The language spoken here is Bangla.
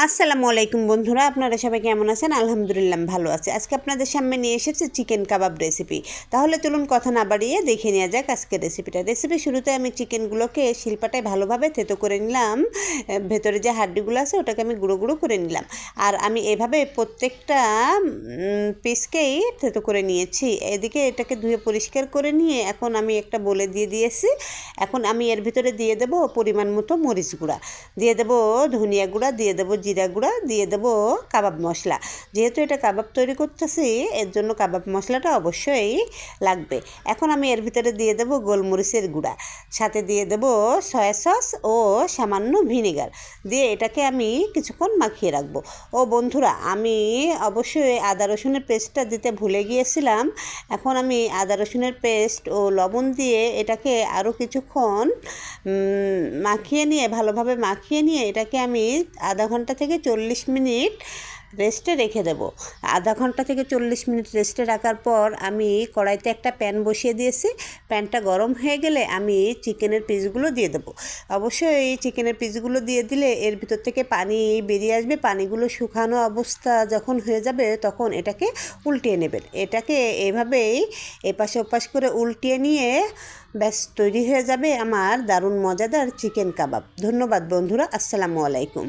আসসালামু আলাইকুম বন্ধুরা, আপনারা সবাই কেমন আছেন? আলহামদুলিল্লাহ ভালো আছে। আজকে আপনাদের সামনে নিয়ে এসেছি চিকেন কাবাব রেসিপি। তাহলে চলুন কথা না বাড়িয়ে দেখে নেওয়া যাক আজকের রেসিপিটা। শুরুতে আমি চিকেনগুলোকে শিলপাটায় ভালোভাবে থেতো করে নিলাম। ভেতরে যে হাড্ডিগুলো আছে ওটাকে আমি গুঁড়ো গুঁড়ো করে নিলাম। আর আমি এভাবে প্রত্যেকটা পিসকেই থেতো করে নিয়েছি। এদিকে এটাকে ধুয়ে পরিষ্কার করে নিয়ে এখন আমি একটা বলে দিয়ে দিয়েছি। এখন আমি এর ভিতরে দিয়ে দেব পরিমাণ মতো মরিচ গুঁড়া, দিয়ে দেব ধনিয়া গুঁড়া, দিয়ে দেব জিরা গুঁড়া, দিয়ে দেবো কাবাব মশলা। যেহেতু এটা কাবাব তৈরি করতেছি এর জন্য কাবাব মশলাটা অবশ্যই লাগবে। এখন আমি এর ভিতরে দিয়ে দেবো গোলমরিচের গুঁড়া, সাথে দিয়ে দেবো সয়া সস ও সামান্য ভিনেগার, দিয়ে এটাকে আমি কিছুক্ষণ মাখিয়ে রাখবো। ও বন্ধুরা, আমি অবশ্যই আদা রসুনের পেস্টটা দিতে ভুলে গিয়েছিলাম। এখন আমি আদা রসুনের পেস্ট ও লবণ দিয়ে এটাকে আরও কিছুক্ষণ ভালোভাবে মাখিয়ে নিয়ে এটাকে আমি আধা ঘন্টা থেকে 40 মিনিট রেস্টে রেখে দেব। আধা ঘন্টা থেকে 40 মিনিট রেস্টে রাখার পর আমি কড়াইতে একটা প্যান বসিয়ে দিয়েছি। প্যানটা গরম হয়ে গেলে আমি চিকেনের পিসগুলো দিয়ে দেবো। অবশ্যই চিকেনের পিসগুলো দিয়ে দিলে এর ভিতর থেকে পানি বেরিয়ে আসবে। পানিগুলো শুকানো অবস্থা যখন হয়ে যাবে তখন এটাকে উল্টিয়ে নেবেন। এটাকে এভাবেই এপাশে ওপাশ করে উল্টিয়ে নিয়ে ব্যাস তৈরি হয়ে যাবে আমার দারুণ মজাদার চিকেন কাবাব। ধন্যবাদ বন্ধুরা, আসসালামু আলাইকুম।